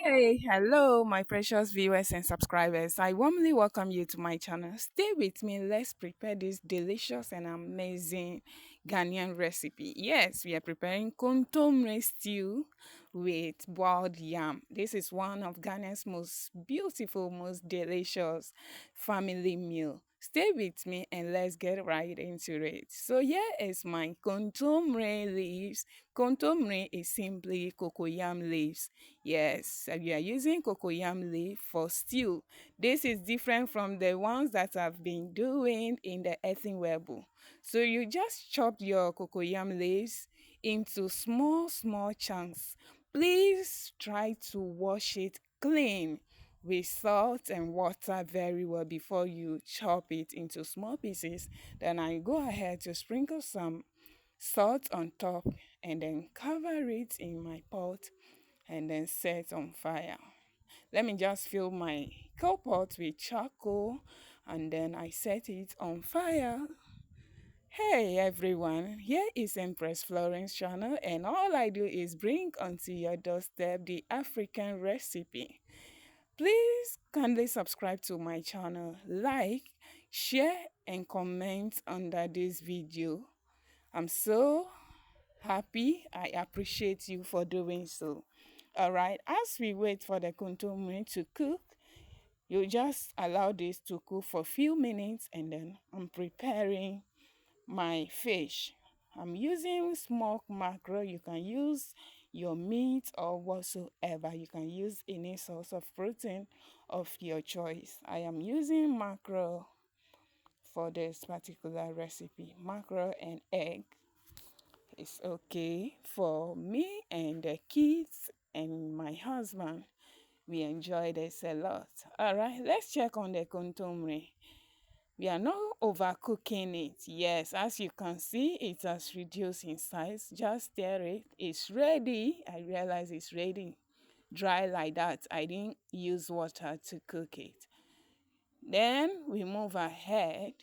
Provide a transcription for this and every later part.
Hey, hello, my precious viewers and subscribers. I warmly welcome you to my channel. Stay with me. Let's prepare this delicious and amazing Ghanaian recipe. Yes, we are preparing kontomire stew with boiled yam. This is one of Ghana's most beautiful, most delicious family meal. Stay with me and let's get right into it. So here is my kontomire leaves. Kontomire is simply cocoyam leaves. Yes, we are using cocoyam leaf for stew. This is different from the ones that I've been doing in the earthenware bowl. So you just chop your cocoyam leaves into small chunks. Please try to wash it clean with salt and water very well before you chop it into small pieces. Then I go ahead to sprinkle some salt on top and then cover it in my pot and then set on fire. Let me just fill my coal pot with charcoal and then I set it on fire. Hey everyone, here is Empress Florence channel and all I do is bring onto your doorstep the African recipe. Please kindly subscribe to my channel, like, share and comment under this video. I'm so happy. I appreciate you for doing so. All right, as we wait for the kontomire to cook, you just allow this to cook for a few minutes and then I'm preparing my fish. I'm using smoked mackerel. You can use your meat or whatsoever. You can use any source of protein of your choice. I am using mackerel for this particular recipe. Mackerel and egg. It's okay for me and the kids and my husband. We enjoy this a lot. All right, let's check on the kontomire. We are not overcooking it. Yes, as you can see, it has reduced in size. Just stir it. It's ready. I realize it's ready. Dry like that. I didn't use water to cook it. Then we move ahead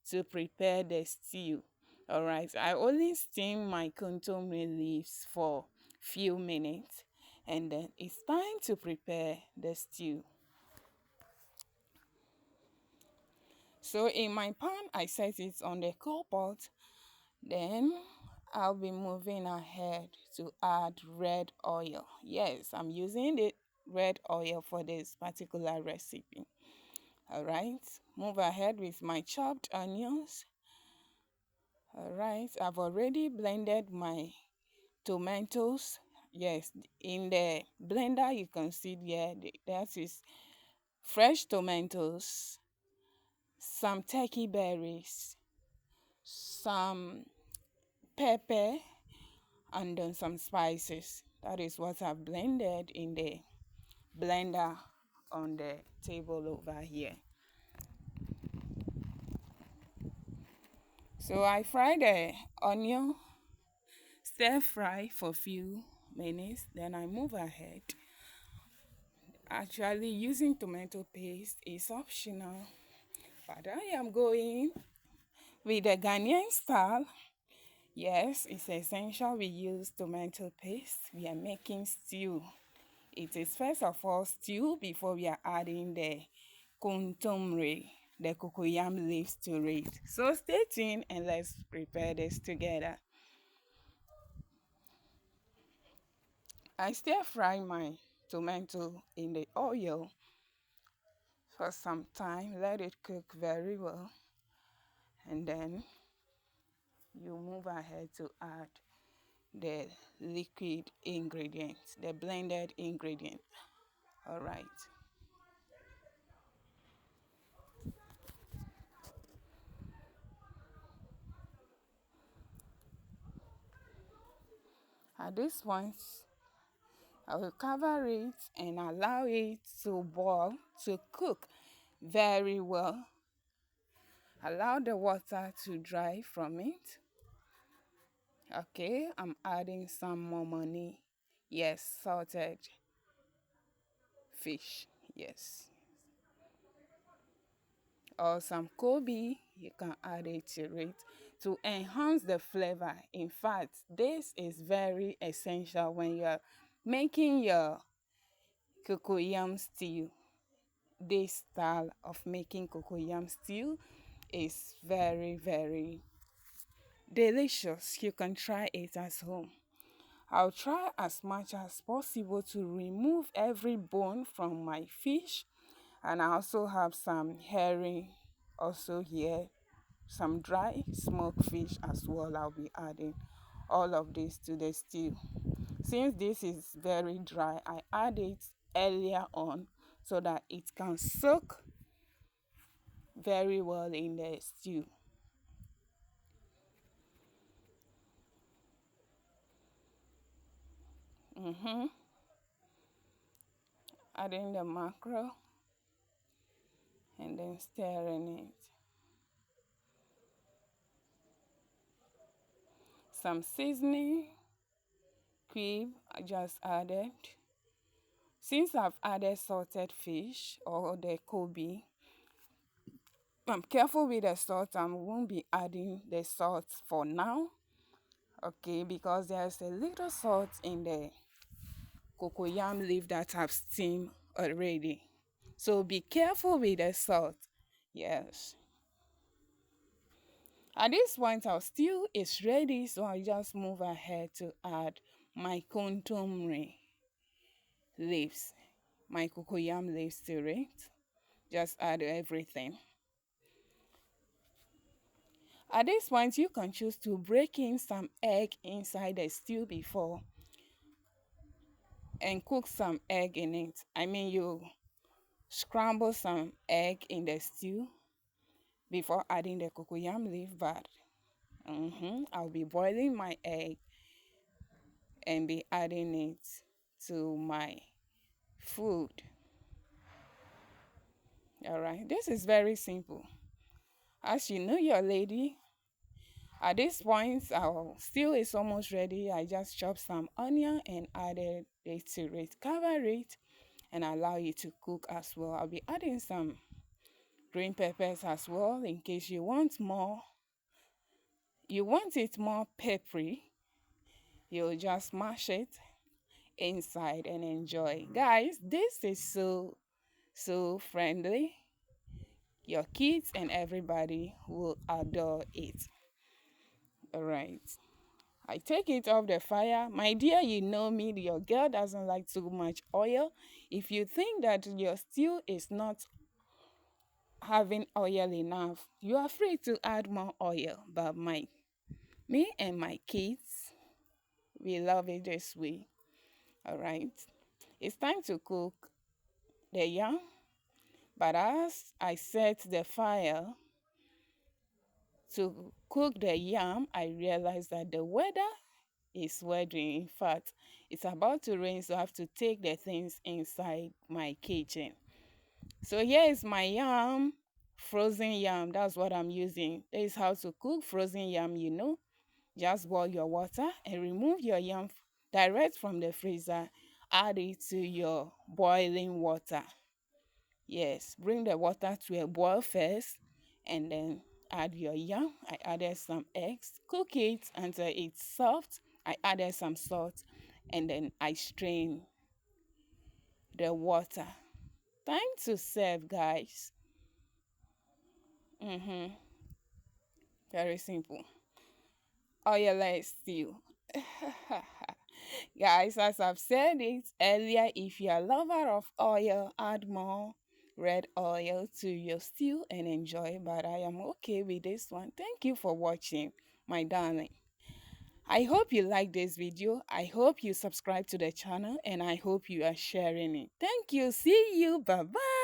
to prepare the stew. All right, I only steam my kontomire leaves for few minutes and then it's time to prepare the stew. So in my pan, I set it on the coal pot. Then I'll be moving ahead to add red oil. Yes, I'm using the red oil for this particular recipe. All right, move ahead with my chopped onions. All right, I've already blended my tomatoes. Yes, in the blender you can see there, that is fresh tomatoes, some turkey berries, some pepper, and then some spices. That is what I've blended in the blender on the table over here. So I fry the onion, stir fry for a few minutes, then I move ahead. Actually, using tomato paste is optional, but I am going with the Ghanaian style. Yes, it's essential we use tomato paste. We are making stew. It is first of all stew before we are adding the kontomire, the cocoyam leaves to it. So stay tuned and let's prepare this together. I stir fry my tomato in the oil for some time. Let it cook very well. And then you move ahead to add the liquid ingredients, the blended ingredient. All right. At this point, I will cover it and allow it to boil, to cook very well. Allow the water to dry from it. Okay, I'm adding some momoni. Yes, salted fish. Yes. Or some kobi, you can add it to it to enhance the flavor. In fact, this is very essential when you're making your cocoyam stew. This style of making cocoyam stew is very, very delicious. You can try it at home. I'll try as much as possible to remove every bone from my fish, and I also have some herring also here, some dry smoked fish as well. I'll be adding all of this to the stew. Since this is very dry, I add it earlier on so that it can soak very well in the stew. Mm-hmm. Adding the mackerel and then stirring it. Some seasoning, cube I just added. Since I've added salted fish or the kobi, I'm careful with the salt. I won't be adding the salt for now, okay, because there's a little salt in the cocoyam leaf that I've steamed already. So be careful with the salt. Yes. At this point, our stew is ready, so I just move ahead to add my kontomire leaves, my cocoyam leaves to it. Just add everything. At this point, you can choose to break in some egg inside the stew before and cook some egg in it. I mean, you scramble some egg in the stew before adding the cocoyam leaf, but I'll be boiling my egg and be adding it to my food. All right, this is very simple. As you know, your lady, at this point, our stew is almost ready. I just chop some onion and added it to it, cover it, and allow it to cook as well. I'll be adding some green peppers as well in case you want more. You want it more peppery, you'll just mash it inside and enjoy. Guys, this is so friendly. Your kids and everybody will adore it. All right. I take it off the fire. My dear, you know me, your girl doesn't like too much oil. If you think that your stew is not having oil enough, you are free to add more oil. But me and my kids, we love it this way. All right. It's time to cook the yam. But as I set the fire to cook the yam, I realized that the weather is weathering. In fact, it's about to rain, so I have to take the things inside my kitchen. So here is my yam, frozen yam. That's what I'm using. This is how to cook frozen yam. Just boil your water and remove your yam direct from the freezer. Add it to your boiling water. Yes, bring the water to a boil first and then add your yam. I added some eggs. Cook it until it's soft. I added some salt and then I strain the water. Time to serve, guys. Very simple. Oilless stew. Guys, as I've said it earlier, if you're a lover of oil, add more red oil to your stew and enjoy. But I am okay with this one. Thank you for watching, my darling. I hope you like this video. I hope you subscribe to the channel and I hope you are sharing it. Thank you. See you. Bye-bye.